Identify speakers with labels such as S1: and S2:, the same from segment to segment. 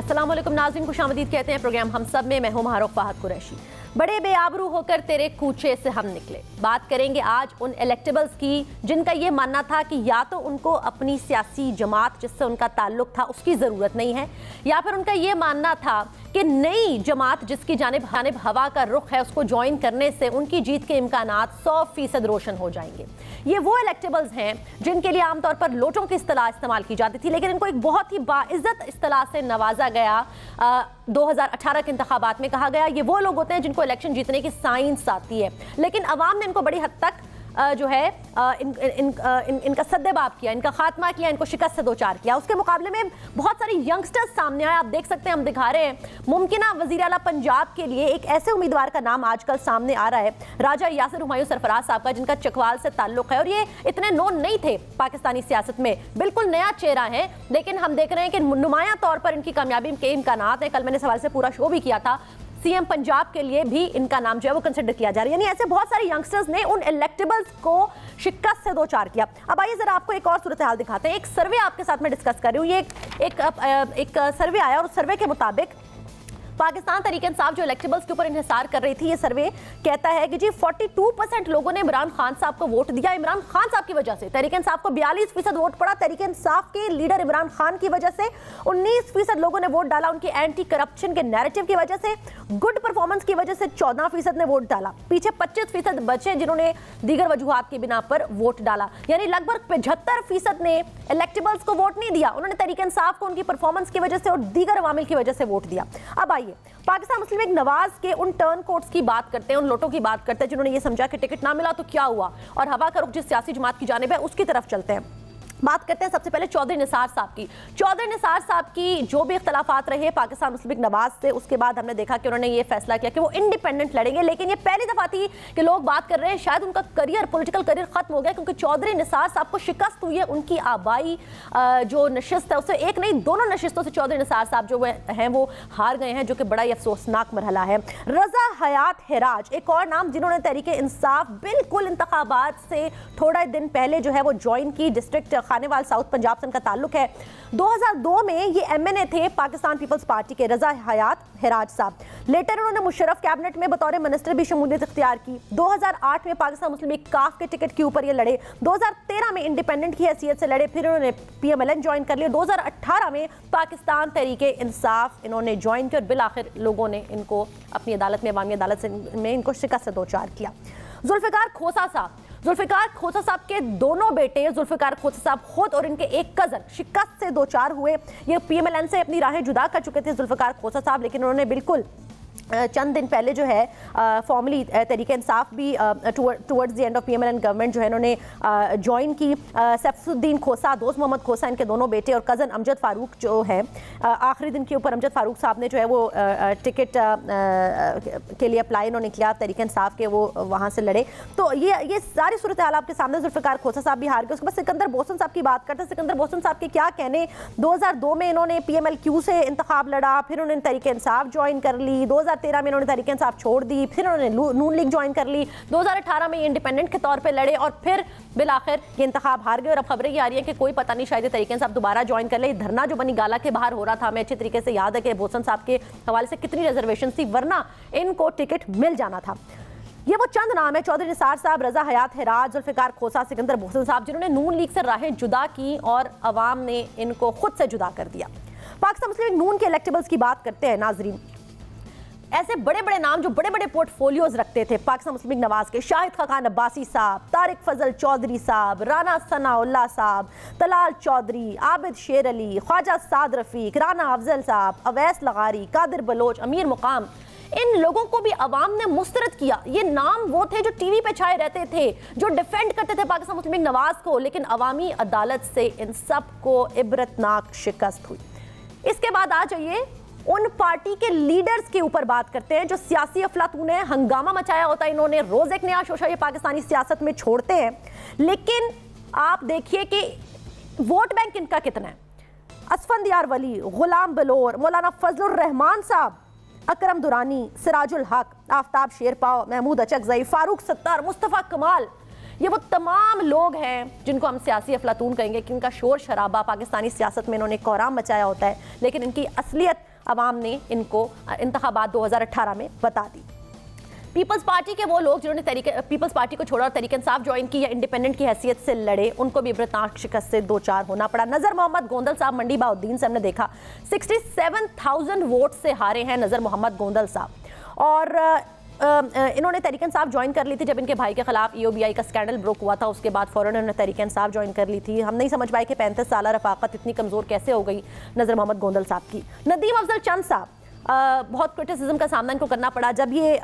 S1: अस्सलाम वालेकुम नाज़रीन, खुशामदीद कहते हैं प्रोग्राम हम सब में। मैं हूं महारूफ फाहद कुरैशी। बड़े बेआबरू होकर तेरे कूचे से हम निकले। बात करेंगे आज उन इलेक्टेबल्स की जिनका ये मानना था कि या तो उनको अपनी सियासी जमात जिससे उनका ताल्लुक था उसकी ज़रूरत नहीं है, या फिर उनका ये मानना था कि नई जमात जिसकी जानिब हवा का रुख है उसको ज्वाइन करने से उनकी जीत के इम्कानात 100% रोशन हो जाएंगे। ये वो इलेक्टेबल्स हैं जिनके लिए आमतौर पर लोटों की इस्तिलाह इस्तेमाल की जाती थी, लेकिन इनको एक बहुत ही बाइज़्ज़त इस्तिलाह से नवाजा गया। 2018 के इंतखाबात में कहा गया ये वो लोग होते हैं जिनको इलेक्शन जीतने की साइंस आती है, लेकिन अवाम ने इनको बड़ी हद तक जो है इनका सद्देबाब किया, इनका खात्मा किया, इनको शिकस्त से दो चार किया। उसके मुकाबले में बहुत सारे यंगस्टर्स सामने आए। आप देख सकते हैं, हम दिखा रहे हैं मुमकिना वज़ीर आला पंजाब के लिए एक ऐसे उम्मीदवार का नाम आजकल सामने आ रहा है, राजा यासिर हुमायूं सरफराज साहब का, जिनका चकवाल से ताल्लुक है और ये इतने नोन नहीं थे पाकिस्तानी सियासत में, बिल्कुल नया चेहरा है, लेकिन हम देख रहे हैं कि नुमाया तौर पर इनकी कामयाबी के इम्कानात हैं। कल मैंने सवाल से पूरा शो भी किया था, सीएम पंजाब के लिए भी इनका नाम जो है वो कंसिडर किया जा रहा है। यानी ऐसे बहुत सारे यंगस्टर्स ने उन इलेक्टेबल्स को शिकस्त से दो चार किया। अब आइए जरा आपको एक और सूरत हाल दिखाते हैं। एक सर्वे आपके साथ में डिस्कस कर रही हूँ। ये एक सर्वे आया और उस सर्वे के मुताबिक पाकिस्तान तहरीक इंसाफ जो इलेक्टेबल्स के ऊपर इंहिसार कर रही थी, ये सर्वे कहता है कि जी 42% लोगों ने इमरान खान साहब को वोट दिया। इमरान खान साहब की वजह से तहरीक इंसाफ को 42% वोट पड़ा। तहरीक इंसाफ के लीडर इमरान खान की वजह से 19% लोगों ने वोट डाला, उनकी एंटी करप्शन के नैरेटिव की वजह से। गुड परफॉर्मेंस की वजह से 14% ने वोट डाला। पीछे 25% बचे जिन्होंने दीगर वजूहात की बिना पर वोट डाला। यानी लगभग 75% ने इलेक्टेबल्स को वोट नहीं दिया, उन्होंने तहरीक इंसाफ को उनकी परफॉर्मेंस की वजह से और दीगर अवामिल की वजह से वोट दिया। अब आइए पाकिस्तान मुस्लिम लीग नवाज के उन टर्न कोट्स की बात करते हैं, उन लोटों की बात करते हैं जिन्होंने ये समझा कि टिकट ना मिला तो क्या हुआ, और हवा का रुख जिस सियासी जमात की जानिब है उसकी तरफ चलते हैं। बात करते हैं सबसे पहले चौधरी निसार साहब की। चौधरी निसार साहब की जो भी इख्तलाफात रहे पाकिस्तान मुस्लिम लीग नवाज से, उसके बाद हमने देखा कि उन्होंने ये फैसला किया कि वो इंडिपेंडेंट लड़ेंगे। लेकिन ये पहली दफा थी कि लोग बात कर रहे हैं शायद उनका करियर, पॉलिटिकल करियर खत्म हो गया, क्योंकि चौधरी निसार साहब को शिकस्त हुई है। उनकी आबाई जो नशिस्त है उससे एक नहीं दोनों नशिस्तों से चौधरी निसार साहब जो हैं वो हार गए हैं, जो कि बड़ा ही अफसोसनाक मरहला है। रजा हयात हिराज एक और नाम जिन्होंने तहरीक इंसाफ बिल्कुल इंतखाबात से थोड़ा दिन पहले जो है वो ज्वाइन की। डिस्ट्रिक्ट खानेवाल साउथ पंजाब से उनका ताल्लुक है। 2002 में ये एमएनए थे पाकिस्तान पीपल्स पार्टी के, रजा हयात हिराज साहब। लेटर उन्होंने मुशर्रफ कैबिनेट में बतौर मिनिस्टर भी शमूलियत इख्तियार की। 2008 में पाकिस्तान मुस्लिम लीग काफ के टिकट के ऊपर ये लड़े। 2013 में इंडिपेंडेंट की हैसियत से लड़े, फिर उन्होंने पीएमएलएन ज्वाइन कर लिया। 2018 में पाकिस्तान तहरीक इंसाफ इन्होंने ज्वाइन किया और बिल आखिर लोगों ने इनको अपनी अदालत में, अवामी अदालत में इनको शिकस्त से दो चार किया। जुल्फिकार खोसा साहब के दोनों बेटे जुल्फिकार खोसा साहब खुद और इनके एक कजन शिकस्त से दो चार हुए। ये पीएमएलएन से अपनी राहें जुदा कर चुके थे जुल्फिकार खोसा साहब, लेकिन उन्होंने बिल्कुल चंद दिन पहले जो है फॉर्मली तहरीक इंसाफ भी towards the end of PMLN government जो है इन्होंने ज्वाइन की। सैफुद्दीन खोसा, दोस्त मोहम्मद खोसा, इनके दोनों बेटे और कज़न अमजद फारूक जो है, आखिरी दिन के ऊपर अमजद फारूक साहब ने जो है वो टिकट के लिए अप्लाई इन्होंने किया तहरीक इंसाफ के, वो वहाँ से लड़े। तो ये सारी सूरत हाल आपके सामने। जुल्फिकार खोसा साहब भी हार गए। उसके बाद सिकंदर बोसन साहब की बात करते हैं। सिकंदर बोसन साहब के क्या कहने, 2002 में इन्होंने PMLQ से इंतखाब लड़ा, फिर उन्होंने तहरीक इंसाफ ज्वाइन कर ली। 2013 में इन्होंने तहरीक इंसाफ छोड़ दी, फिर उन्होंने नून लीग ज्वाइन कर ली। 2018 में ये इंडिपेंडेंट के तौर पे लड़े और फिर बिल आखिर ये इंतखाब हार गए। और अब खबरें ये आ रही हैं कि कोई पता नहीं शायद तहरीक इंसाफ दोबारा ज्वाइन कर ले। धरना जो बनी गाला के बाहर हो रहा था, हमें अच्छे तरीके से याद है कि बोसन साहब के हवाले से कितनी रिजर्वेशन थी, वरना इनको टिकट मिल जाना था। ये वो चंद नाम है, चौधरी निसार साहब, रजा हयात हिराज, जुल्फिकार खोसा, सिकंदर बोसन साहब, जिन्होंने नून लीग से राहें जुदा की और अवाम ने इनको खुद से जुदा कर दिया। पाकिस्तान मुस्लिम लीग नून के इलेक्टेबल्स की बात करते हैं नाजरीन। ऐसे बड़े बड़े नाम जो बड़े बड़े पोर्टफोलियोज रखते थे पाकिस्तान मुस्लिम लीग नवाज के, शाहिद खान अब्बासी साहब, तारिक फजल चौधरी साहब, राना सनाउल्लाह साहब, तलाल चौधरी, आबिद शेर अली, ख्वाजा साद रफीक, राना अफजल साहब, अवैस लगारी, कादिर बलोच, अमीर मुकाम, इन लोगों को भी अवाम ने मुस्तरद किया। ये नाम वो थे जो टीवी पे छाए रहते थे, जो डिफेंड करते थे पाकिस्तान मुस्लिम लीग नवाज को, लेकिन अवामी अदालत से इन सब को इबरतनाक शिकस्त हुई। इसके बाद आ जाइए उन पार्टी के लीडर्स के ऊपर बात करते हैं जो सियासी अफलातून है, हंगामा मचाया होता है इन्होंने, रोज एक नया शोशा ये पाकिस्तानी सियासत में छोड़ते हैं। लेकिन आप देखिए कि वोट बैंक इनका कितना है। असफंदियार वली, गुलाम बलोर, मौलाना फजलुर रहमान साहब, अकरम दुरानी, सिराजुल हक, आफ्ताब शेरपाव, महमूद अचकजई, फारूक सत्तार, मुस्तफ़ा कमाल, ये वो तमाम लोग हैं जिनको हम सियासी अफलातून कहेंगे कि इनका शोर शराबा पाकिस्तानी सियासत में इन्होंने कोहराम मचाया होता है, लेकिन इनकी असलियत عوام نے ان کو انتخابات 2018 میں بتا دی۔ پیپلز پارٹی کے وہ لوگ جنہوں نے پیپلز پارٹی کو چھوڑا اور تحریک انصاف جوائن کی یا انڈیپینڈنٹ کی حیثیت سے لڑے، ان کو بھی عبرتناک شکست سے دوچار ہونا پڑا۔ نذر محمد گوندل صاحب منڈی بہاؤالدین سے ہم نے دیکھا 67,000 ووٹ سے ہارے ہیں نذر محمد گوندل صاحب، اور انہوں نے تحریک انصاف جوائن کر لی تھی جب ان کے بھائی کے خلاف EOBI کا اسکینڈل بروک ہوا تھا، اس کے بعد فوراً انہوں نے تحریک انصاف جوائن کر لی تھی۔ ہم نہیں سمجھ پائے کہ 35 سالہ رفاقت اتنی کمزور کیسے ہو گئی نذر محمد گوندل صاحب کی۔ ندیم افضل چند صاحب، بہت کرٹیسزم کا سامنا ان کو کرنا پڑا جب یہ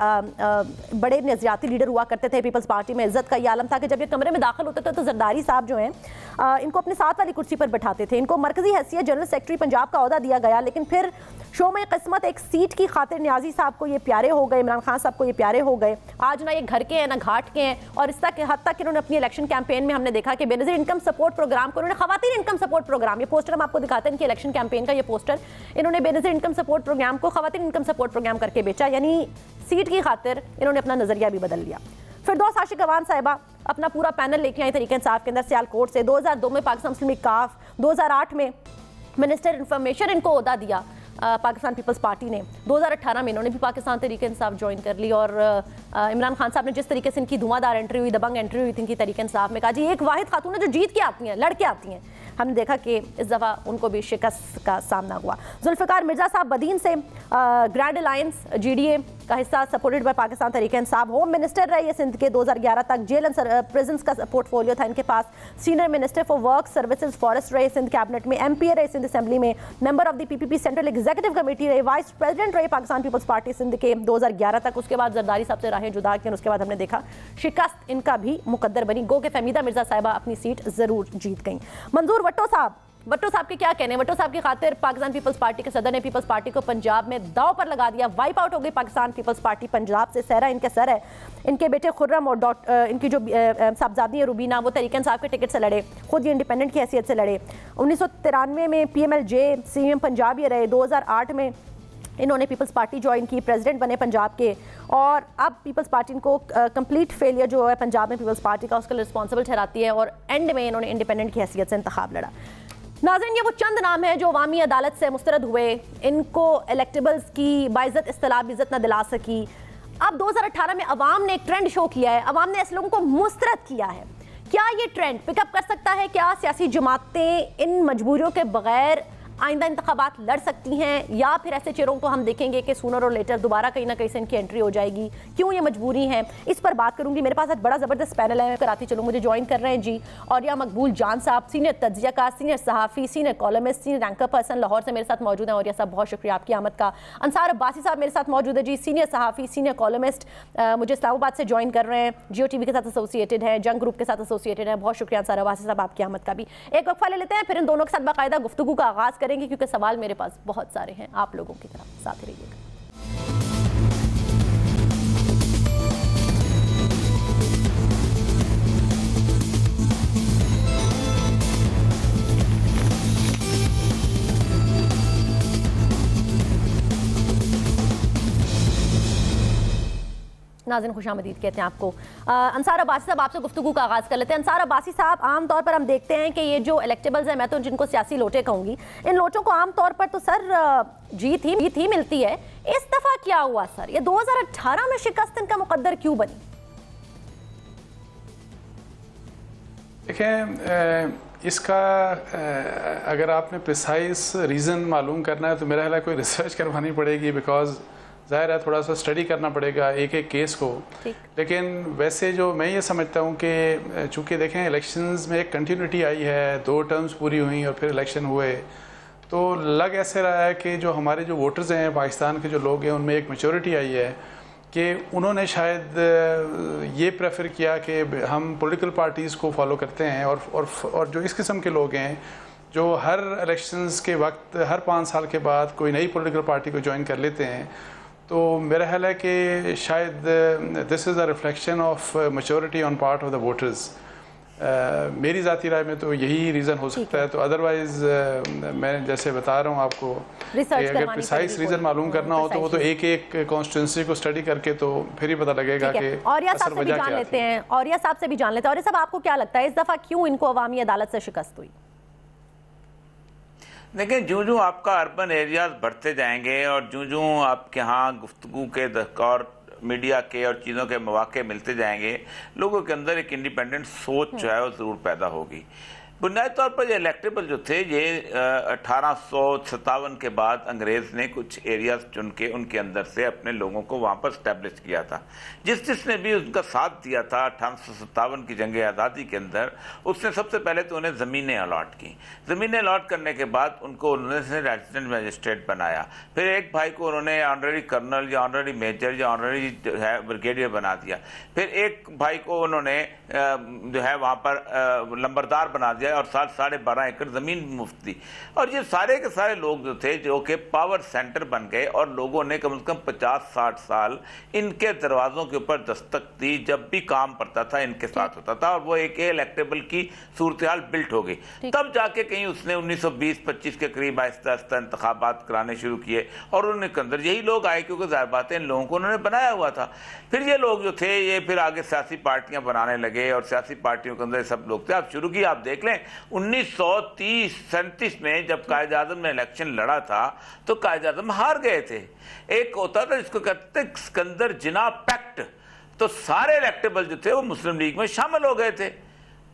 S1: بڑے نظریاتی لیڈر ہوا کرتے تھے پیپلز پارٹی میں، عزت کا یہ عالم تھا کہ جب یہ کمرے میں داخل ہوتے تھے تو زرداری صاحب جو ہیں ان کو اپنے ساتھ والی کرسی پر بٹھاتے تھے، ان کو مرکزی حیثیت جنرل سیکرٹری پنجاب کا عہدہ دیا گیا، لیکن پھر شوم قسمت ایک سیٹ کی خاطر نیازی صاحب کو یہ پیارے ہو گئے، عمران خان صاحب کو یہ پیارے ہو گئے۔ آج نہ یہ گھر کے ہیں نہ گھاٹ کے ہیں، اور اس تک حد تک انہوں نے اپنی الیکشن کیمپین میں ہم نے دیکھا کہ بے نظیر انکم سپورٹ پروگرام کو انہوں نے خواتین انکم سپورٹ پروگرام، یہ پوسٹر ہم آپ کو دکھاتے ہیں ان کی الیکشن کیمپین کا، یہ پوسٹر انہوں نے بے نظیر انکم سپورٹ پروگرام کو خواتین انکم سپورٹ پروگرام کر کے بیچا، یعنی سیٹ کی خاطر انہوں نے اپنا نظریہ بھی بدل لیا۔ فردوس عاشق گوان صاحبہ اپنا پورا پینل لے کے آئی تحریک انصاف کے اندر سیالکوٹ سے، 2002 میں پاکستان مسلم لیگ کاف، 2008 میں منسٹر انفارمیشن ان کو عہدہ دیا پاکستان پیپلز پارٹی نے، 2018 میں انہوں نے بھی پاکستان تحریک انصاف جوائن کر لی، اور عمران خان صاحب نے جس طریقے سے ان کی دھواں دار انٹری ہوئی، دبنگ انٹری ہوئی تھی ان کی تحریک انصاف میں، کہا جی ایک واحد خاتون ہے جو جیت کے آتی ہیں، لڑ کے آتی ہیں، ہم نے دیکھا کہ اس دفعہ ان کو بھی شکست کا سامنا ہوا۔ ذوالفقار مرزا صاحب بدین سے گرینڈ الائنس GDA کا حصہ supported by Pakistan Tehreek Insaf, home minister رہے یہ سندھ کے 2011 تک، جیل اینڈ پرزنس کا پورٹ فولیو تھا ان کے پاس، senior minister for work services forest رہے سندھ کیبنٹ میں، MP رہے سندھ اسمبلی میں، member of the PPP central executive committee رہے، وائس پریزیڈنٹ رہے پاکستان پیپلز پارٹی سندھ کے 2011 تک، اس کے بعد زرداری صاحب سے راہیں جدا کی، اور اس کے بعد ہم نے دیکھا شکست ان کا بھی مقدر بنی، گو کہ فہمیدہ مرزا صاحبہ اپنی سیٹ ضرور جیت گئیں۔ منظور وٹو صاحب کے کیا کہنے ہیں؟ وٹو صاحب کی خاطر پاکستان پیپلز پارٹی کے صدر نے پیپلز پارٹی کو پنجاب میں داؤ پر لگا دیا، وائپ آؤٹ ہو گئی پاکستان پیپلز پارٹی پنجاب سے، صحرا ان کے سر ہے، ان کے بیٹے خرم اور ان کی جو صاحبزادی ہے روبینہ وہ تحریک انصاف کے ٹکٹ سے لڑے، خود یہ انڈیپینڈنٹ کی حیثیت سے لڑے، 1993 میں PMLJ CM پنجاب یہ رہے، 2008 میں انہوں نے پیپلز پارٹی جوائن کی، پریزیڈنٹ بنے پنجاب کے، اور اب پیپلز پارٹی کو کمپلیٹ فیلئر جو ہے پنجاب میں پیپلز پارٹی کا اس کے لیے رسپانسبل ٹھہراتی ہے، اور اینڈ میں انہوں نے انڈیپینڈنٹ کی حیثیت سے انتخاب لڑا۔ ناظرین، یہ وہ چند نام ہیں جو عوامی عدالت سے مسترد ہوئے، ان کو الیکٹیبلز کی باعزت اصطلاح عزت نہ دلا سکی۔ اب 2018 میں عوام نے ایک ٹرینڈ شو کیا ہے، عوام نے ایسے لوگوں کو مسترد کیا ہے، کیا یہ ٹرینڈ پک اپ کر سکتا ہے؟ کیا سیاسی جماعتیں ان مجبوریوں کے بغیر آئندہ انتخابات لڑ سکتی ہیں، یا پھر ایسے چہروں کو ہم دیکھیں گے کہ سونر اور لیٹر دوبارہ کہیں نہ کہیں سے ان کی انٹری ہو جائے گی؟ کیوں یہ مجبوری ہیں، اس پر بات کروں گی۔ میرے پاس ایک بڑا زبردست پینل ہے، میں کراتی چلوں، مجھے جوائن کر رہے ہیں جی اوریا مقبول جان صاحب، سینئر تجزیہ کار، سینئر صحافی، senior columnist, senior anchor person, Lahore سے میرے ساتھ موجود ہیں۔ اوریا صاحب بہت شکریہ آپ کی آمد کا۔ انصار عباسی صاحب میرے ساتھ موجود ہے جی، سینئر صحافی، سینئر کالمسٹ، مجھے اسلام آباد سے جوائن کر رہے ہیں، جیو TV کے ساتھ ایسوسیٹڈ ہیں، جنگ گروپ کے ساتھ ایسوسیٹڈ ہیں، بہت شکریہ انصار عباسی صاحب آپ کی آمد کا بھی۔ ایک وقفہ لے لیتے ہیں، پھر ان دونوں کے ساتھ باقاعدہ گفتگو کا آغاز کریں گے، کیونکہ سوال میرے پاس بہت سارے ہیں آپ لوگوں کی طرف، ساتھ رہیے گا۔ ناظرین خوش آمدید کہتے ہیں آپ کو۔ انصار عباسی صاحب آپ سے گفتگو کا آغاز کر لیتے ہیں۔ انصار عباسی صاحب، عام طور پر ہم دیکھتے ہیں کہ یہ جو الیکٹیبلز ہیں، میں تو جن کو سیاسی لوٹے کہوں گی، ان لوٹوں کو عام طور پر تو سر جیت ہی ملتی ہے، اس دفعہ کیا ہوا سر؟ یہ 2018 میں شکست ان کا مقدر کیوں بنی؟
S2: دیکھیں، اس کا اگر آپ نے پریسائز ریزن معلوم کرنا ہے تو میرا خیال ہے کوئی ریسرچ کروانی پڑے گی، بیکاز ظاہر ہے تھوڑا سا اسٹڈی کرنا پڑے گا ایک ایک کیس کو۔ لیکن ویسے جو میں یہ سمجھتا ہوں کہ چونکہ دیکھیں الیکشنز میں ایک کنٹینیوٹی آئی ہے، 2 ٹرمز پوری ہوئیں اور پھر الیکشن ہوئے، تو لگ ایسے رہا ہے کہ جو ہمارے جو ووٹرز ہیں پاکستان کے جو لوگ ہیں ان میں ایک میچورٹی آئی ہے کہ انہوں نے شاید یہ پریفر کیا کہ ہم پولیٹیکل پارٹیز کو فالو کرتے ہیں، اور جو اس قسم کے لوگ ہیں جو ہر الیکشنز کے وقت ہر 5 سال کے بعد کوئی نئی پولیٹیکل پارٹی کو جوائن کر لیتے ہیں، تو میرا خیال ہے کہ شاید this is a reflection of maturity on part of the voters. میری ذاتی رائے میں تو یہی ریزن ہو سکتا ہے، تو ادروائز میں جیسے بتا رہا ہوں آپ کو کہ اگر پریسائز ریزن معلوم کرنا ہو تو وہ تو ایک ایک کانسٹیٹوئنسی کو اسٹڈی کر کے تو پھر ہی پتہ لگے گا کہ
S1: اوریا صاحب سے بھی جان لیتے ہیں۔ اوریا صاحب سے بھی جان لیتے ہیں، اوریا صاحب آپ کو کیا لگتا ہے اس دفعہ کیوں ان کو عوامی عدالت سے شکست ہوئی؟
S3: دیکھیں جو آپ کا اربن ایریاز بڑھتے جائیں گے اور جو آپ کے ہاں گفتگو کے اور میڈیا کے اور چیزوں کے مواقع ملتے جائیں گے، لوگوں کے اندر ایک انڈیپینڈنٹ سوچ جو ہے وہ ضرور پیدا ہوگی۔ بنیادی طور پر یہ الیکٹیبل جو تھے، یہ 1857 کے بعد انگریز نے کچھ ایریاز چن کے ان کے اندر سے اپنے لوگوں کو وہاں پر اسٹیبلش کیا تھا۔ جس نے بھی ان کا ساتھ دیا تھا 1857 کی جنگ آزادی کے اندر، اس نے سب سے پہلے تو انہیں زمینیں الاٹ کی۔ زمینیں الاٹ کرنے کے بعد ان کو انہوں نے ریزیڈنٹ مجسٹریٹ بنایا۔ پھر ایک بھائی کو انہوں نے آنرری کرنل یا آنرری میجر یا آنرری جو ہے بریگیڈیئر بنا دیا۔ پھر ایک بھائی کو انہوں نے جو ہے وہاں پر لمبردار بنا دیا اور 12.5 ایکڑ زمین مفت دی۔ اور یہ سارے کے سارے لوگ جو تھے جو کہ پاور سینٹر بن گئے، اور لوگوں نے کم از کم 50-60 سال ان کے دروازوں کے اوپر دستک دی۔ جب بھی کام پڑتا تھا ان کے ساتھ ہوتا تھا، اور وہ ایک الیکٹیبل کی صورتحال بلٹ ہو گئی۔ تب جا کے کہیں اس نے 1920-25 کے قریب آہستہ آہستہ انتخابات کرانے شروع کیے، اور ان کے اندر یہی لوگ آئے کیونکہ ظاہر بات ہے ان لوگوں کو انہوں نے بنایا ہوا تھا۔ پھر یہ لوگ جو تھے یہ پھر آگے سیاسی پارٹیاں بنانے لگے، اور سیاسی پارٹیوں کے اندر سب لوگ تھے۔ آپ شروع کی آپ دیکھ لیں 1930-37 میں جب قائد اعظم نے الیکشن لڑا تھا تو قائد اعظم ہار گئے تھے۔ ایک ہوتا تھا جس کو کہتے ہیں اسکندر جناح پیکٹ، تو سارے الیکٹیبل جو تھے وہ مسلم لیگ میں شامل ہو گئے تھے۔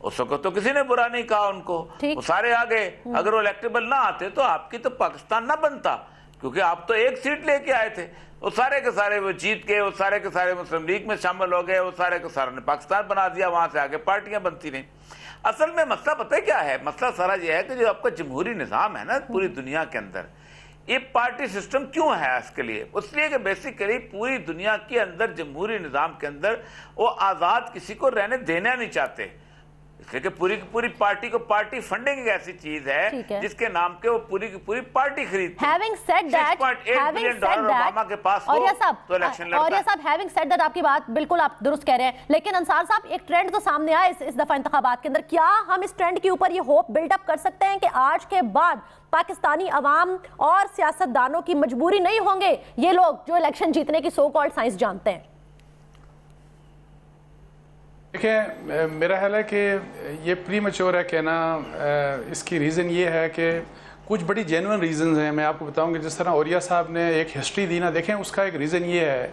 S3: اس وقت تو کسی نے برا نہیں کہا ان کو، وہ سارے آ گئے۔ اگر وہ الیکٹیبل نہ آتے تو آپ کی تو پاکستان نہ بنتا، کیونکہ آپ تو ایک سیٹ لے کے آئے تھے۔ وہ سارے کے سارے وہ جیت کے، وہ سارے کے سارے مسلم لیگ میں شامل ہو گئے، وہ سارے کے سارے نے پاکستان بنا دیا، وہاں سے آگے پارٹیاں بنتی رہیں۔ اصل میں مسئلہ پتہ ہے کیا ہے؟ مسئلہ سارا یہ ہے کہ جو آپ کا جمہوری نظام ہے نا پوری دنیا کے اندر، یہ پارٹی سسٹم کیوں ہے اس کے لیے؟ اس لیے کہ بیسیکلی پوری دنیا کے اندر جمہوری نظام کے اندر وہ آزاد کسی کو رہنے دینا نہیں چاہتے، اس لیے کہ پوری پارٹی کو پارٹی فنڈنگ ایک ایسی چیز ہے جس کے نام کے وہ پوری کی پوری پارٹی خریدتی ہے۔
S1: Having said that,
S3: اوباما کے پاس ہو تو الیکشن لڑتا ہے۔
S1: اور یہ صاحب having said that آپ کی بات بالکل آپ درست کہہ رہے ہیں، لیکن انصار صاحب ایک ٹرینڈ تو سامنے آیا اس دفعہ انتخابات کے اندر، کیا ہم اس ٹرینڈ کے اوپر یہ ہوپ بلڈ اپ کر سکتے ہیں کہ آج کے بعد پاکستانی عوام اور سیاستدانوں کی مجبوری نہیں ہوں گے یہ لوگ جو الیکشن جیتنے کی سو کالڈ سائنس جانتے ہیں؟
S2: دیکھیں میرا خیال ہے کہ یہ پری میچور ہے کہنا، اس کی ریزن یہ ہے کہ کچھ بڑی جینوئن ریزنز ہیں۔ میں آپ کو بتاؤں کہ جس طرح اوریا صاحب نے ایک ہسٹری دی نا، دیکھیں اس کا ایک ریزن یہ ہے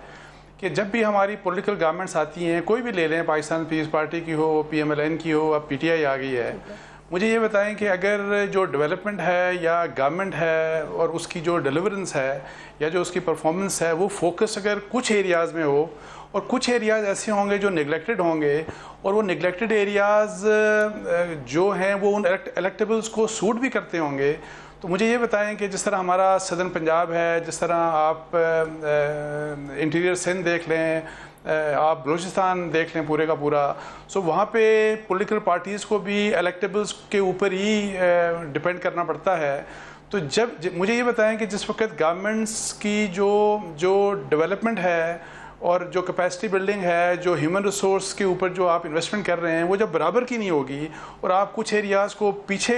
S2: کہ جب بھی ہماری پولیٹیکل گورنمنٹس آتی ہیں، کوئی بھی لے لیں، پاکستان پیپلز پارٹی کی ہو، پی ایم ایل این کی ہو، اب پی ٹی آئی آ گئی ہے، مجھے یہ بتائیں کہ اگر جو ڈیولپمنٹ ہے یا گورنمنٹ ہے اور اس کی جو ڈیلیورنس ہے یا جو اس کی پرفارمنس ہے وہ فوکس اگر کچھ ایریاز میں ہو، اور کچھ ایریاز ایسے ہوں گے جو نگلیکٹڈ ہوں گے، اور وہ نگلیکٹڈ ایریاز جو ہیں وہ ان الیکٹیبلز کو سوٹ بھی کرتے ہوں گے، تو مجھے یہ بتائیں کہ جس طرح ہمارا سدرن پنجاب ہے، جس طرح آپ انٹیریئر سندھ دیکھ لیں، آپ بلوچستان دیکھ لیں پورے کا پورا، سو وہاں پہ پولیٹیکل پارٹیز کو بھی الیکٹیبلز کے اوپر ہی ڈپینڈ کرنا پڑتا ہے۔ تو جب مجھے یہ بتائیں کہ جس وقت گورنمنٹس کی جو ڈیولپمنٹ ہے اور جو کیپیسٹی بلڈنگ ہے، جو ہیومن ریسورس کے اوپر جو آپ انویسٹمنٹ کر رہے ہیں، وہ جب برابر کی نہیں ہوگی اور آپ کچھ ایریاز کو پیچھے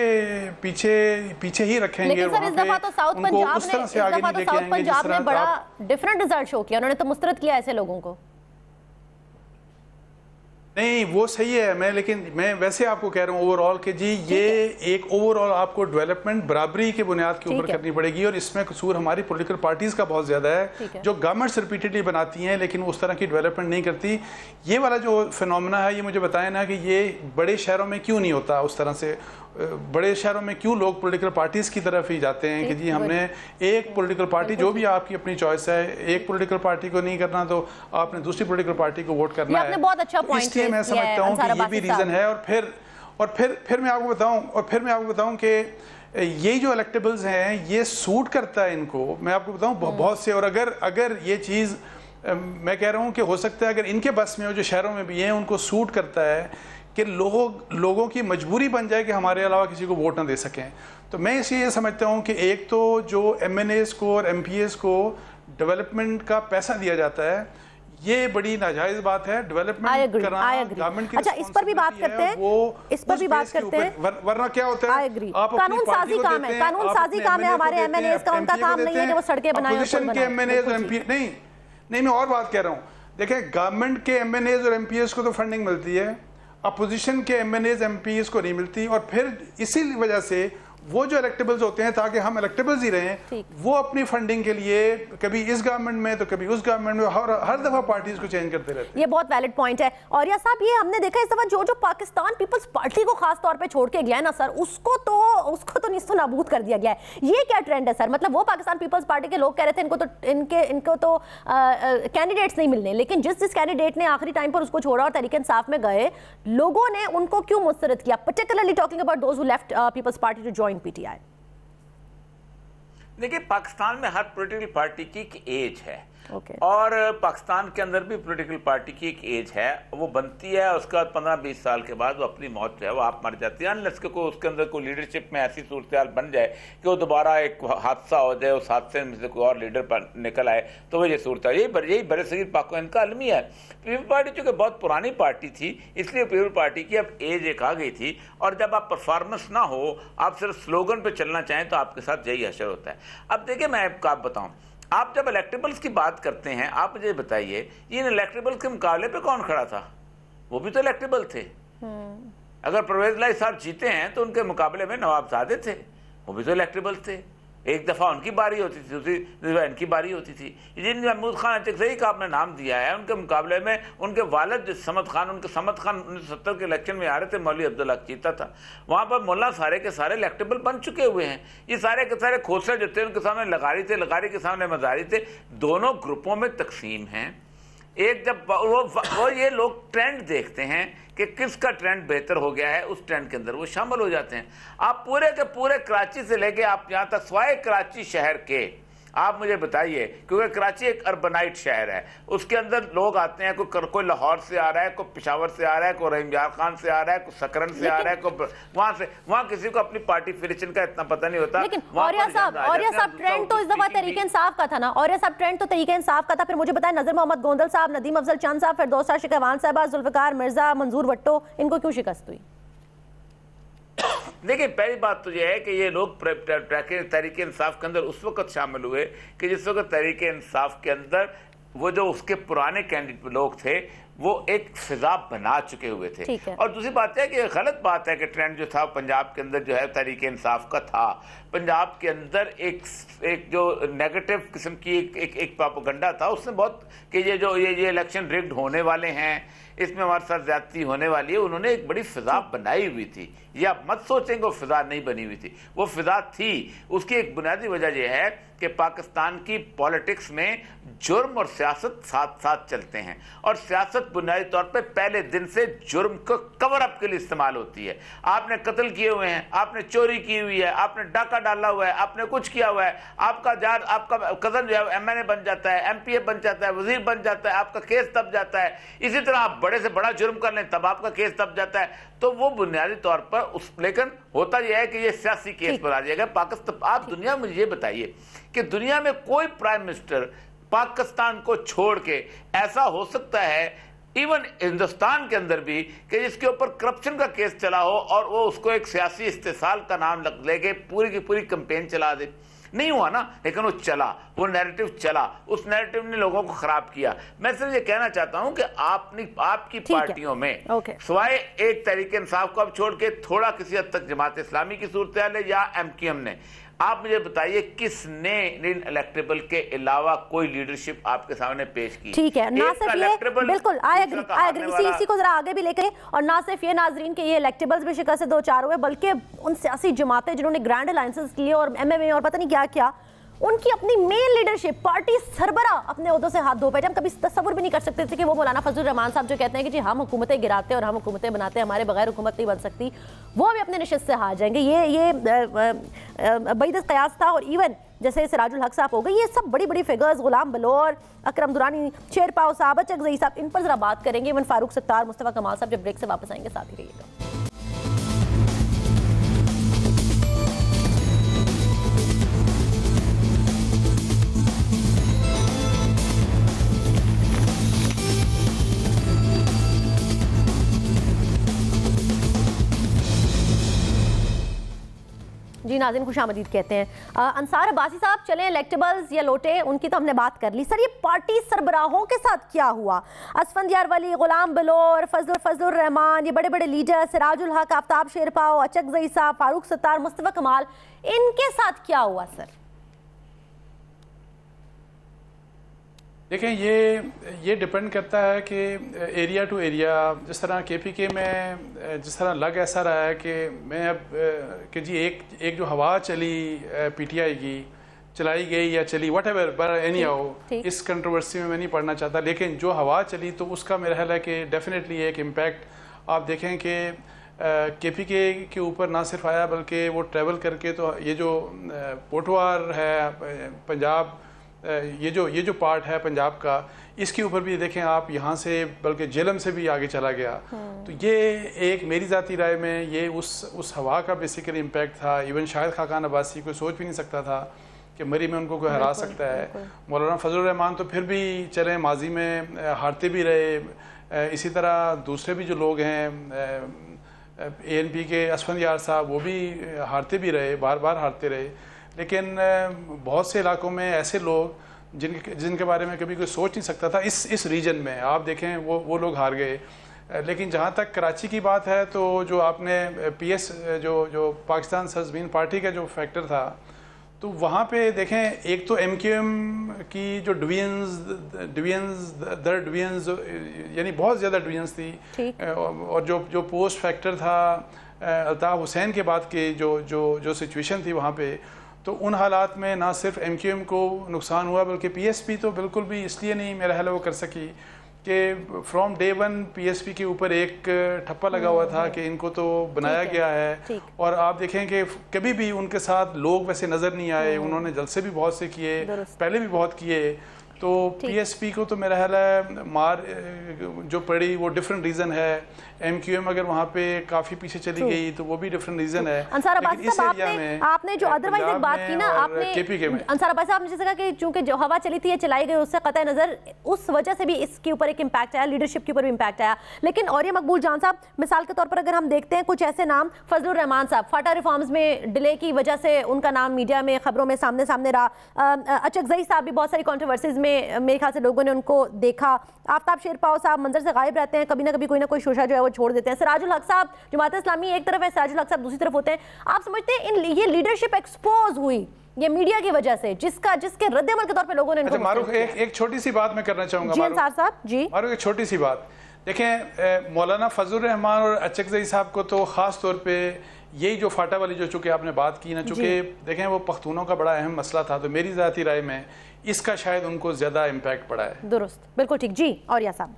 S2: ہی رکھیں گے، وہاں پہ ان کو اس طرح سے آگے نہیں لے کے آئیں گے جس طرح
S1: بڑا ڈیفرنٹ ریزلٹ شو کیا، انہوں نے تو مسترد کیا ایسے لوگوں کو۔
S2: نہیں وہ صحیح ہے، لیکن میں ویسے آپ کو کہہ رہا ہوں اوور آل کہ جی یہ ایک اوور آل آپ کو ڈیولپمنٹ برابری کے بنیاد کے اوپر کرنی پڑے گی، اور اس میں قصور ہماری پولیٹیکل پارٹیز کا بہت زیادہ ہے جو گورنمنٹس ریپیٹڈلی بناتی ہیں لیکن اس طرح کی ڈیولپمنٹ نہیں کرتی۔ یہ والا جو فینومنا ہے یہ مجھے بتائیں نا کہ یہ بڑے شہروں میں کیوں نہیں ہوتا اس طرح سے؟ بڑے شہروں میں کیوں لوگ پولیٹیکل پارٹیز کی طرف ہی جاتے ہیں کہ جی ہم نے ایک پولیٹیکل پارٹی، جو بھی آپ کی اپنی چوائس ہے، ایک پولیٹیکل پارٹی کو نہیں کرنا تو آپ نے دوسری پولیٹیکل پارٹی کو ووٹ کرنا ہے۔ اس لیے میں سمجھتا ہوں کہ یہ بھی ریزن ہے۔ اور پھر میں آپ کو بتاؤں کہ یہ جو الیکٹیبلز ہیں یہ سوٹ کرتا ہے ان کو، میں آپ کو بتاؤں بہت سے، اور اگر یہ چیز میں کہہ رہا ہوں کہ ہو سکتا ہے اگر ان کے بس میں ہو، جو شہروں میں بھی ہیں، ان کو سوٹ کرتا ہے کہ لوگوں کی مجبوری بن جائے کہ ہمارے علاوہ کسی کو ووٹ نہ دے سکیں، تو میں اس لیے یہ سمجھتا ہوں کہ ایک تو جو ایم این ایز کو اور ایم پی ایز کو ڈیولپمنٹ کا پیسہ دیا جاتا ہے، یہ بڑی ناجائز بات ہے۔ ڈیولپمنٹ کرنا گورنمنٹ کی
S1: اس پر بھی بات کرتے ہیں،
S2: ورنہ کیا ہوتا ہے
S1: قانون سازی کام ہے، قانون سازی کام ہے ہمارے ایم این ایز کا، ان کا کام نہیں ہے کہ وہ سڑکیں بنائیں۔
S2: اپوزیشن کے ایم این ایز اور ایم پی، نہیں میں اور بات کہہ رہا ہوں، دیکھیں گورنمنٹ کے ایم این ایز اور ایم پی ایز کو تو فنڈنگ ملتی ہے، اپوزیشن کے M N As M P As کو نہیں ملتی، اور پھر اسی وجہ سے वो जो इलेक्टेबल्स होते हैं ताकि हम इलेक्टेबल्स ही रहें, वो अपनी फंडिंग के लिए कभी इस गवर्नमेंट में तो कभी उस गवर्नमेंट में हर दफा पार्टीज को चेंज करते रहते हैं।
S1: ये बहुत वैलिड पॉइंट है। और या साहब ये हमने देखा इस दफा जो पाकिस्तान पीपल्स पार्टी को खास तौर पे छोड़ के गया है ना सर, उसको तो निस्तो नाबूद कर दिया गया है। ये क्या ट्रेंड है सर? मतलब वो पाकिस्तान पीपल्स पार्टी के लोग कह रहे थे इनको तो कैंडिडेट्स नहीं मिलने, लेकिन जिस कैंडिडेट ने आखिरी टाइम पर उसको छोड़ा और तहरीक इंसाफ में गए, लोगों ने उनको क्यों मुस्तरद किया? Particularly talking about those who left Peoples Party to join PTI.
S3: देखिए, पाकिस्तान में हर पॉलिटिकल पार्टी की एक एज है।
S1: और
S3: पाकिस्तान के अंदर भी पॉलिटिकल पार्टी की एक एज है, वो बनती है, उसके बाद 15-20 साल के बाद वो अपनी मौत जो है वो आप मर जाती है, अनलेस के उसके अंदर कोई लीडरशिप में ऐसी सूरत बन जाए कि वो दोबारा एक हादसा हो जाए, उस हादसे में से कोई और लीडर पर निकल आए, तो वो ये सूरत है। यही बरसगीर पाकिस्तान का अलमी है। पीपल पार्टी चूँकि बहुत पुरानी पार्टी थी, इसलिए पीपल पार्टी की अब एज एक आ गई थी, और जब आप परफॉर्मेंस ना हो, आप सिर्फ स्लोगन पर चलना चाहें, तो आपके साथ यही हशर होता है। अब देखिए, मैं आपको बताऊँ, आप जब इलेक्टेबल्स की बात करते हैं, आप मुझे बताइए, इन इलेक्टेबल्स के मुकाबले पे कौन खड़ा था? वो भी तो इलेक्टेबल थे। अगर परवेज लाई साहब जीते हैं तो उनके मुकाबले में नवाबजादे थे, वो भी तो इलेक्टेबल थे। एक दफ़ा उनकी बारी होती थी, दूसरी दफ़ा इनकी बारी होती थी। जिन महमूद खान अचकज़ई का आपने नाम दिया है, उनके मुकाबले में उनके वालिद समद खान 1970 के इलेक्शन में आ रहे थे, मौलवी अब्दुल्ला चीता था। वहाँ पर मुल्ला सारे के सारे इलेक्टेबल बन चुके हुए हैं। ये सारे के सारे खोसले जो थे, उनके सामने लगारी थे, लगारी के सामने मजारी थे। दोनों ग्रुपों में तकसीम हैं। एक जब वो ये लोग ट्रेंड देखते हैं कि किसका ट्रेंड बेहतर हो गया है, उस ट्रेंड के अंदर वो शामिल हो जाते हैं। आप पूरे के पूरे कराची से लेके आप यहाँ तक स्वाय कराची शहर के आप मुझे बताइए, क्योंकि कराची एक अर्बनाइट शहर है, उसके अंदर लोग आते हैं, कोई लाहौर से आ रहा है, कोई पेशावर से आ रहा है, कोई रहीमयार खान से आ रहा है, कोई सकरन से आ रहा है, कोई वहाँ किसी को अपनी पार्टी फिरिशन का इतना पता नहीं होता।
S1: लेकिन औरिया साहब ट्रेंड तो इस दफा तहरीक इंसाफ का था ना, औरिया साहब ट्रेंड तो तहरीक इंसाफ का था। फिर मुझे बताया, नजर मोहम्मद गोंदल साहब, नदीम अफजल चंद साहब, फिरदौस शिकवान साहबा, जुल्फिकार मिर्जा, मंजूर भट्टो, इनको क्यों शिकस्त हुई?
S3: देखिए, पहली बात तो यह है कि ये लोग तहरीक इंसाफ के अंदर उस वक्त शामिल हुए कि जिस वक्त तहरीक इंसाफ के अंदर वो जो उसके पुराने कैंडिडेट लोग थे, वो एक फिजा बना चुके हुए थे। और दूसरी बात है कि गलत बात है कि ट्रेंड जो था पंजाब के अंदर जो है तहरीक इंसाफ का था। पंजाब के अंदर एक जो नेगेटिव किस्म की एक प्रोपेगेंडा था, उसने बहुत कि ये इलेक्शन रिग्ड होने वाले हैं, इसमें हमारे साथ ज्यादती होने वाली है। उन्होंने एक बड़ी फिजा बनाई हुई थी। ये आप मत सोचेंगे वो फिजा नहीं बनी हुई थी, वो फिजा थी। उसकी एक बुनियादी वजह यह है कि पाकिस्तान की पॉलिटिक्स में जुर्म और सियासत साथ साथ चलते हैं, और सियासत बुनियादी तौर पे पहले दिन से जुर्म को कवर अप के लिए इस्तेमाल होती है। आपने कत्ल किए हुए हैं, आपने चोरी की हुई है, आपने डाका डाला हुआ है, आपने कुछ किया हुआ है, आपका कजन जो है एमएनए बन जाता है, एमपीए बन जाता है, वजीर बन जाता है, आपका केस दब जाता है। इसी तरह आप बड़े से बड़ा जुर्म कर लें, तब आपका केस दब जाता है। तो वो बुनियादी तौर पर लेकिन होता यह है कि ये सियासी केस पर आ जाएगा पाकिस्तान। आप दुनिया में ये बताइए कि दुनिया में कोई प्राइम मिनिस्टर पाकिस्तान को छोड़ के ऐसा हो सकता है, इवन हिंदुस्तान के अंदर भी, कि जिसके ऊपर करप्शन का केस चला हो और वो उसको एक सियासी इस्तेसाल का नाम लेके पूरी की पूरी कैंपेन चला दे? नहीं हुआ ना, लेकिन वो चला, वो नैरेटिव चला, उस नैरेटिव ने लोगों को खराब किया। मैं सिर्फ ये कहना चाहता हूं कि आपकी पार्टियों में सिवाय एक तहरीक इंसाफ को अब छोड़ के थोड़ा किसी हद तक जमात इस्लामी की सूरत है या एमक्यूएम ने, आप मुझे बताइए किसने इन इलेक्टेबल के अलावा कोई लीडरशिप आपके सामने पेश की?
S1: ठीक है, ना सिर्फ ये, बिल्कुल आई एग्री, इसी को जरा आगे भी लेकर, और ना सिर्फ ये नाजरीन के ये इलेक्टेबल्स भी शिकस्त से दो चार हुए, बल्कि उन सियासी जमातें जिन्होंने ग्रैंड अलायंसेस किए और एमएमए और पता नहीं क्या क्या, उनकी अपनी मेन लीडरशिप, पार्टी सरबरा अपने ओहदों से हाथ धो बैठे। हम कभी तस्वुर भी नहीं कर सकते थे कि वो मौलाना फजल रहमान साहब जो कहते हैं कि जी हम हुकूमतें गिराते और हम हुकूमतें बनाते हैं, हमारे बगैर हुकूमत नहीं बन सकती, वो भी अपने नशिस्त से हार जाएंगे। ये बैद कयास था। और इवन जैसे सिराजुल हक साहब हो गए, ये सब बड़ी बड़ी फिगर्स, गुलाम बलोर, अकरम दुरानी, शेरपाव साहब, अचकज़ई साहब, इन पर जरा बात करेंगे। इवन फारूक सत्तार, मुस्तफ़ा कमाल साहब जब ब्रेक से वापस आएंगे, साथ ही रहिएगा। जी नाज़रीन खुश आमदीद कहते हैं। अंसार अब्बासी साहब, चलें इलेक्टेबल्स या लोटे उनकी तो हमने बात कर ली। सर, ये पार्टी सरबराहों के साथ क्या हुआ? असफंदियार वली, गुलाम बलोर, फजलुर रहमान, ये बड़े बड़े लीडर, सिराजुल हक, आफ्ताब शेरपाव, अचकजई साहब, फारूक सत्तार, मुस्तफ़ा कमाल, इनके साथ क्या हुआ सर?
S2: देखें, ये डिपेंड करता है कि एरिया टू एरिया। जिस तरह KPK में जिस तरह लग ऐसा रहा है कि मैं अब कि जी एक जो हवा चली PTI की, चलाई गई या चली whatever, but anyhow, इस कंट्रोवर्सी में मैं नहीं पढ़ना चाहता, लेकिन जो हवा चली तो उसका मेरा ख्याल है कि डेफिनेटली एक इम्पैक्ट आप देखें कि KPK के ऊपर ना सिर्फ आया बल्कि वो ट्रैवल करके तो ये जो पोटवार है पंजाब, ये जो पार्ट है पंजाब का, इसके ऊपर भी देखें आप यहाँ से बल्कि जेलम से भी आगे चला गया। तो ये एक मेरी ज़ाती राय में ये उस हवा का बेसिकली इम्पैक्ट था। इवन शायद खाकान अब्बासी कोई सोच भी नहीं सकता था कि मरी में उनको कोई हरा सकता है। मौलाना फजलुर रहमान तो फिर भी चले माजी में हारते भी रहे, इसी तरह दूसरे भी जो लोग हैं ANP के असफंदियार साहब, वो भी हारते भी रहे, बार बार हारते रहे। लेकिन बहुत से इलाकों में ऐसे लोग जिनके बारे में कभी कोई सोच नहीं सकता था इस रीजन में, आप देखें वो लोग हार गए। लेकिन जहाँ तक कराची की बात है तो जो आपने PS जो पाकिस्तान सज़मीन पार्टी का जो फैक्टर था, तो वहाँ पे देखें एक तो MQM की जो डिवीजन्स दर डिवीजन्स यानी बहुत ज़्यादा डिवीजन्स थी, और जो पोस्ट फैक्टर था अल्ताफ़ हुसैन के बाद के जो सिचुएशन थी वहाँ पे, तो उन हालात में ना सिर्फ MQM को नुकसान हुआ बल्कि PSP तो बिल्कुल भी इसलिए नहीं मेरा ख्याल वो कर सकी कि फ्रॉम डे वन PSP के ऊपर एक ठप्पा लगा हुआ था कि इनको तो बनाया गया है। और आप देखें कि कभी भी उनके साथ लोग वैसे नज़र नहीं आए, उन्होंने जलसे भी बहुत से किए, पहले भी बहुत किए। तो PSP को तो मेरा ख्याल है मार जो पड़ी वो डिफरेंट रीज़न है। MQM अगर वहाँ पे काफ़ी पीछे चली गई तो वो भी डिफरेंट रीज़न है।
S1: अंसार अब्बासी साहब, आपने जो अदरवाइज एक बात की ना, आपने अंसार अब्बासी साहब ने जैसे कहा कि चूंकि जो हवा चली थी ये चलाई गई, उससे कतई नज़र उस वजह से भी इसके ऊपर एक इम्पैक्ट आया, लीडरशिप के ऊपर भी इम्पैक्ट आया। लेकिन और ये मकबूल जान साहब, मिसाल के तौर पर अगर हम देखते हैं कुछ ऐसे नाम, फजलुर रहमान साहब, फाटा रिफॉर्म्स में डिले की वजह से उनका नाम मीडिया में खबरों में सामने रहा। अचकजई साहब भी बहुत सारी कॉन्ट्रोवर्सीज में मेरे ख्याल से लोगों ने उनको देखा। आफ्ताब शेरपाव साहब मंजर से गायब रहते हैं, कभी ना कभी कोई ना कोई शोशा जो है वो छोड़ देते हैं। सिराजुल हक साहब जमात इस्लामी एक तरफ है, सिराजुल हक साहब दूसरी तरफ होते हैं। आप समझते हैं ये लीडरशिप एक्सपोज हुई ये मीडिया की वजह से, जिसके रद्द-ए-अमल के तौर पे लोगों ने इनको।
S2: मारूफ, एक छोटी सी बात मैं करना चाहूंगा।
S1: जी अंसार साहब, जी
S2: मारूफ, एक छोटी सी बात देखें, मौलाना फजलुर रहमान और अचकजई साहब को तो खास तौर पे यही जो फाटा वाली जो चूँकि आपने बात की ना, चूँकि देखें वो पख्तूनों का बड़ा अहम मसला था, तो मेरी ज़ाती राय में इसका शायद उनको ज़्यादा इम्पैक्ट पड़ा है।
S1: दुरुस्त, बिल्कुल ठीक। जी और या साहब,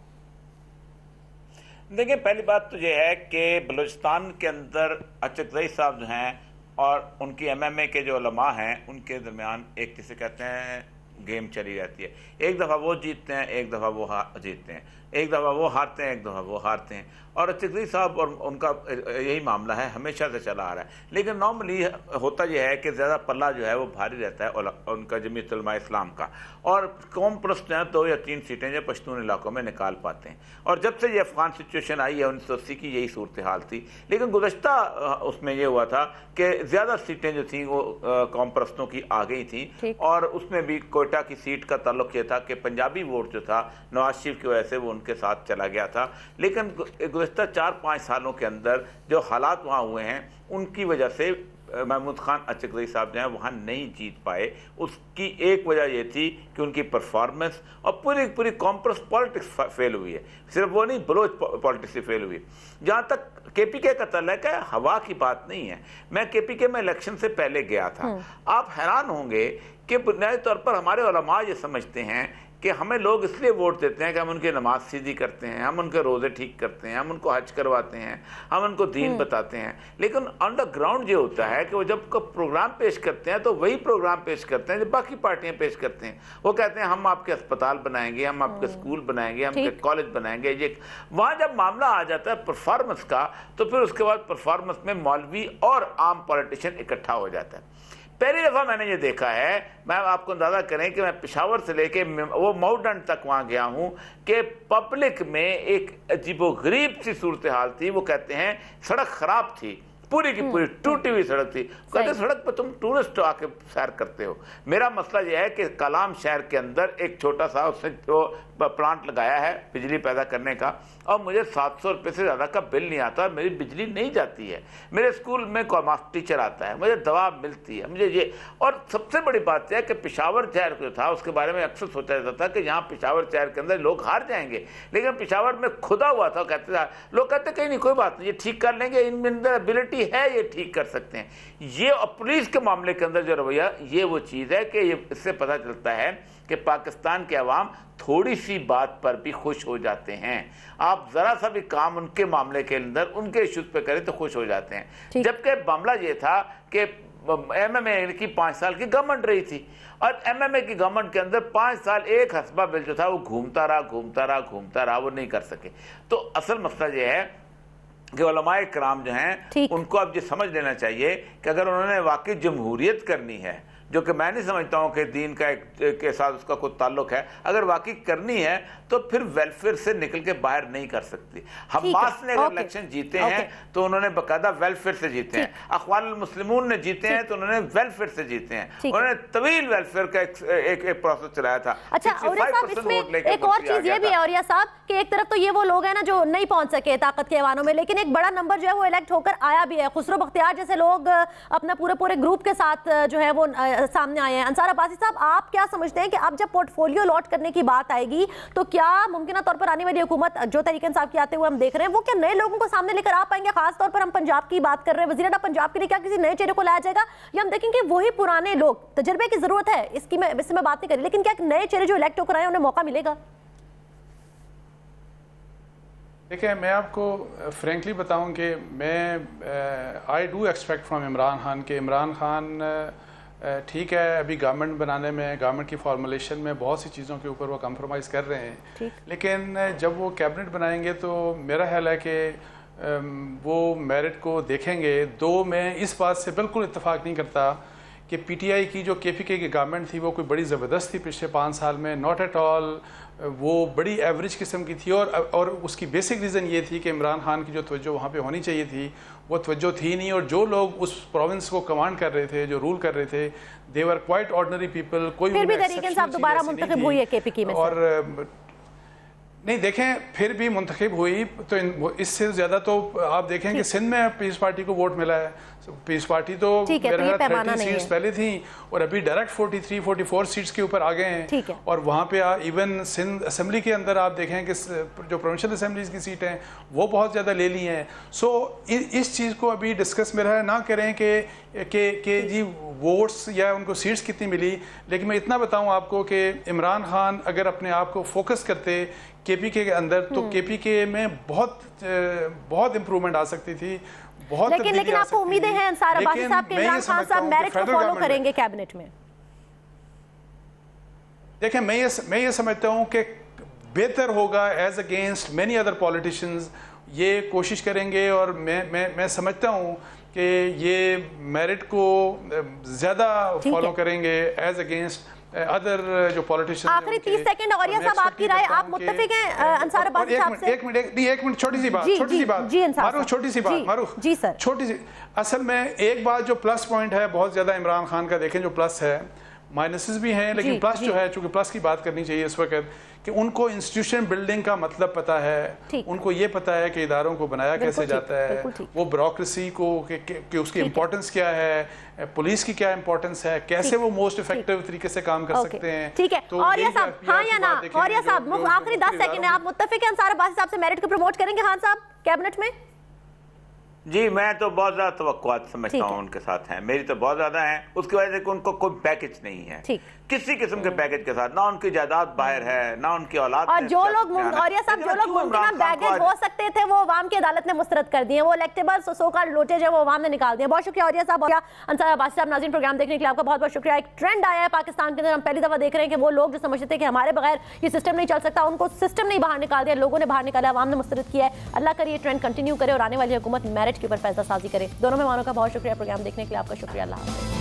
S3: देखिए पहली बात तो ये है कि बलूचिस्तान के अंदर अचकजई साहब जो हैं और उनकी MMA के जो उलमा हैं उनके दरमियान एक जिसे कहते हैं गेम चली रहती है। एक दफ़ा वो जीतते हैं, एक दफ़ा वो जीतते हैं, एक दफ़ा वो हारते हैं, एक दफ़ा वो हारते हैं। और अचकजई साहब और उनका यही मामला है, हमेशा से चला आ रहा है। लेकिन नॉर्मली होता यह है कि ज़्यादा पल्ला जो है वो भारी रहता है उनका जमीयत उलमा इस्लाम का, और कौम परस्त हैं 2 या 3 सीटें जो पश्तून इलाकों में निकाल पाते हैं। और जब से ये अफगान सिचुएशन आई है 1980 की यही सूरत हाल थी। लेकिन गुज़श्ता उसमें ये हुआ था कि ज़्यादा सीटें जो थी वो कौम परस्तों की आ गई थी, और उसमें भी कोयटा की सीट का ताल्लुक ये था कि पंजाबी वोट जो था नवाज शरीफ की वजह से वो उनके साथ चला गया था। लेकिन गुज़श्ता 4-5 सालों के अंदर जो हालात वहाँ हुए हैं उनकी वजह से महमूद खान अचकजई साहब जो हैं वहाँ नहीं जीत पाए। उसकी एक वजह ये थी कि उनकी परफॉर्मेंस और पूरी कॉम्प्रेस पॉलिटिक्स फेल हुई है। सिर्फ वो नहीं, बलोच पॉलिटिक्स ही फेल हुई है। जहाँ तक KPK का तल्लुक है, हवा की बात नहीं है। मैं KPK में इलेक्शन से पहले गया था। आप हैरान होंगे कि बुनियादी तौर पर हमारे उलमा ये समझते हैं कि हमें लोग इसलिए वोट देते हैं कि हम उनकी नमाज सीधी करते हैं, हम उनके रोज़े ठीक करते हैं, हम उनको हज करवाते हैं, हम उनको दीन बताते हैं। लेकिन ऑन द ग्राउंड ये होता है कि वो जब प्रोग्राम पेश करते हैं तो वही प्रोग्राम पेश करते हैं जो बाकी पार्टियां पेश करते हैं। वो कहते हैं हम आपके अस्पताल बनाएंगे, हम आपके स्कूल बनाएंगे, हम आपके कॉलेज बनाएंगे। ये वहाँ जब मामला आ जाता है परफॉर्मेंस का, तो फिर उसके बाद परफॉर्मेंस में मौलवी और आम पॉलिटिशियन इकट्ठा हो जाता है। पहली दफ़ा मैंने ये देखा है, मैं आपको अंदाज़ा करें कि मैं पेशावर से लेके वो माउडन तक वहाँ गया हूँ कि पब्लिक में एक अजीबोगरीब सी सूरत हाल थी। वो कहते हैं सड़क ख़राब थी, पूरी की पूरी टूटी हुई सड़क थी। कहते सड़क पर तुम टूरिस्ट आके सैर करते हो। मेरा मसला यह है कि कलाम शहर के अंदर एक छोटा सा उसने जो प्लांट लगाया है बिजली पैदा करने का, और मुझे 700 रुपये से ज़्यादा का बिल नहीं आता, मेरी बिजली नहीं जाती है, मेरे स्कूल में कॉमर्स टीचर आता है, मुझे दवा मिलती है, मुझे ये। और सबसे बड़ी बात यह है कि पेशावर शहर जो था उसके बारे में अक्सर सोचा जाता था कि यहाँ पेशावर शहर के अंदर लोग हार जाएंगे, लेकिन पेशावर में खुदा हुआ था। कहते थे लोग, कहते कहीं नहीं कोई बात नहीं, ये ठीक कर लेंगे, इनमें अंदर एबिलिटी है, ये ठीक कर सकते हैं। ये पुलिस के मामले के अंदर जो रवैया, ये वो चीज़ है कि ये इससे पता चलता है कि पाकिस्तान के अवाम थोड़ी सी बात पर भी खुश हो जाते हैं। आप जरा सा भी काम उनके मामले के अंदर उनके इश्यूज पे करें तो खुश हो जाते हैं। जबकि मामला ये था कि MMA की 5 साल की गवर्नमेंट रही थी, और MMA की गवर्नमेंट के अंदर 5 साल एक हस्बा बिल जो था वो घूमता रहा, वो नहीं कर सके। तो असल मसला ये है कि उलमाए कराम जो हैं उनको अब ये समझ लेना चाहिए कि अगर उन्होंने वाकई जमहूरियत करनी है, जो कि मैं नहीं समझता हूँ कि दीन का के साथ उसका कोई ताल्लुक है, अगर वाकई करनी है तो फिर वेलफेयर से निकल के बाहर नहीं कर सकती। हमास ने अगर इलेक्शन जीते हैं तो उन्होंने बाकायदा वेलफेयर से जीते हैं, अखवानुल मुस्लिमून ने जीते हैं तो उन्होंने वेलफेयर से जीते हैं, उन्होंने तवील वेलफेयर का एक प्रोसेस चलाया था।
S1: अच्छा, एक और चीज ये भी है औरिया साहब कि एक तरफ तो ये वो लोग हैं ना जो नहीं पहुंच सके ताकत के ऐवानों में, लेकिन एक बड़ा नंबर जो है वो इलेक्ट होकर आया भी है। खुसरो बख्तियार जैसे लोग अपना पूरे ग्रुप के साथ जो है वो सामने आए हैं। अंसार अब्बासी साहब, आप क्या समझते हैं कि अब जब पोर्टफोलियो लॉट करने की बात आएगी तो क्या मुमकिन तौर पर आने वाली हुकूमत जो तरीके इंसाफ की आते हुए हम देख रहे हैं, वो क्या नए लोगों को सामने लेकर आ पाएंगे? खास तौर पर हम पंजाब की बात कर रहे हैं, वज़ीर-ए-आला पंजाब के लिए क्या किसी नए चेहरे को लाया जाएगा, या हम देखेंगे वही पुराने लोग? तजर्बे की जरूरत है, इससे मैं बात नहीं करी, लेकिन क्या नए चेहरे जो इलेक्ट होकर आए उन्हें मौका मिलेगा?
S2: देखिए, मैं आपको फ्रेंकली बताऊं कि मैं I do expect from Imran Khan के इमरान खान ठीक है, अभी गवर्नमेंट बनाने में, गवर्नमेंट की फॉर्मुलेशन में बहुत सी चीज़ों के ऊपर वो कंप्रोमाइज़ कर रहे हैं, लेकिन जब वो कैबिनेट बनाएंगे तो मेरा ख्याल है कि वो मेरिट को देखेंगे। दो, मैं इस बात से बिल्कुल इत्तेफाक नहीं करता कि PTI की जो KPK की गवर्नमेंट थी वो कोई बड़ी ज़बरदस्त थी पिछले 5 साल में, नॉट एट ऑल। वो बड़ी एवरेज किस्म की थी, और उसकी बेसिक रीज़न ये थी कि इमरान खान की जो तवज्जो वहाँ पे होनी चाहिए थी वो तवज्जो थी नहीं, और जो लोग उस प्रोविंस को कमांड कर रहे थे, जो रूल कर रहे थे, दे वर क्वाइट ऑर्डिनरी पीपल। कोई
S1: फिर भी तरीके से दोबारा मुंतखब हुई है KPK में,
S2: और नहीं देखें फिर भी मुंतखब हुई तो इससे ज़्यादा तो आप देखें कि सिंध में पीस पार्टी को वोट मिला है। पीस पार्टी तो मेरा 30 सीट्स पहले थी और अभी डायरेक्ट 43-44 सीट्स के ऊपर आ गए हैं, और वहाँ पे इवन सिंध असेंबली के अंदर आप देखें कि जो प्रोविंशियल असेंबलीज की सीटें हैं वो बहुत ज़्यादा ले ली हैं। सो इस चीज़ को अभी डिस्कस मेरा ना करें कि जी वोट्स या उनको सीट्स कितनी मिली, लेकिन मैं इतना बताऊँ आपको कि इमरान खान अगर अपने आप को फोकस करते KPK के अंदर तो KPK में बहुत इम्प्रूवमेंट आ सकती थी, बहुत।
S1: लेकिन आपको उम्मीदें हैं अंसार अब्बासी साहब के इमरान खान साहब मेरिट को फॉलो करेंगे कैबिनेट में?
S2: देखें, मैं ये समझता हूँ कि बेहतर होगा as against many other politicians, ये कोशिश करेंगे, और मैं समझता हूँ कि ये मेरिट को ज़्यादा फॉलो करेंगे एज अगेंस्ट अदर जो पॉलिटिशियंस।
S1: आखिरी 30 सेकंड और साहब, आपकी राय, आप मुत्तफिक हैं अंसार अब्बासी साहब से? एक मिनट छोटी सी बात मारूफ, छोटी सी बात मारूफ जी सर, छोटी सी। असल में एक बात जो प्लस पॉइंट है बहुत ज्यादा इमरान खान का, देखें जो प्लस है, माइनसेस भी हैं, लेकिन प्लस जो है, चूंकि प्लस की बात करनी चाहिए इस वक्त, कि उनको इंस्टीट्यूशन बिल्डिंग का मतलब पता है, उनको ये पता है कि इदारों को बनाया कैसे जाता है, वो ब्यूरोक्रेसी को कि उसकी इंपॉर्टेंस क्या है, पुलिस की क्या इंपॉर्टेंस है, कैसे वो मोस्ट इफेक्टिव तरीके से काम कर सकते हैं। ठीक है, और ये साहब, हाँ या ना, और ये साहब आखिरी 10 सेकंड है, आप मुत्तफिक हैं अंसार अब्बासी साहब से मेरिट को प्रमोट करेंगे खान साहब कैबिनेट में?
S3: जी, मैं तो बहुत ज्यादा तवक्कुआत समझता हूँ उनके साथ हैं, मेरी तो बहुत ज्यादा है, उसकी वजह से कि उनको कोई पैकेज नहीं है किसी किस्म के पैकेज के साथ, ना उनकी जायदाद बाहर है, ना उनकी औलाद।
S1: और जो लोग मुमकिन बैगेज हो सकते थे वो अवाम की अदालत ने मुस्तरद कर दिए, वो इलेक्टेबल सो कॉल्ड लोटेज है वो अवाम ने निकाल दिया। बहुत शुक्रिया औरिया साहब, अंसार अब्बासी साहब। नाज़रीन, प्रोग्राम देखने के लिए आपका बहुत बहुत शुक्रिया। एक ट्रेंड आया है पाकिस्तान के अंदर, हम पहली दफा देख रहे हैं कि वो लोग जो समझते थे कि हमारे बगैर ये सिस्टम नहीं चल सकता, उनको सिस्टम नहीं बाहर निकाल दिया, लोगों ने बाहर निकाला, अवाम ने मुस्तरद किया है। अल्लाह करे ये ट्रेंड कंटिन्यू करे और आने वाली हुकूमत मेरिट के ऊपर फैसला साजी करे। दोनों मेहमानों का बहुत शुक्रिया, प्रोग्राम देखने के लिए आपका शुक्रिया। अल्लाह हाफ़िज़।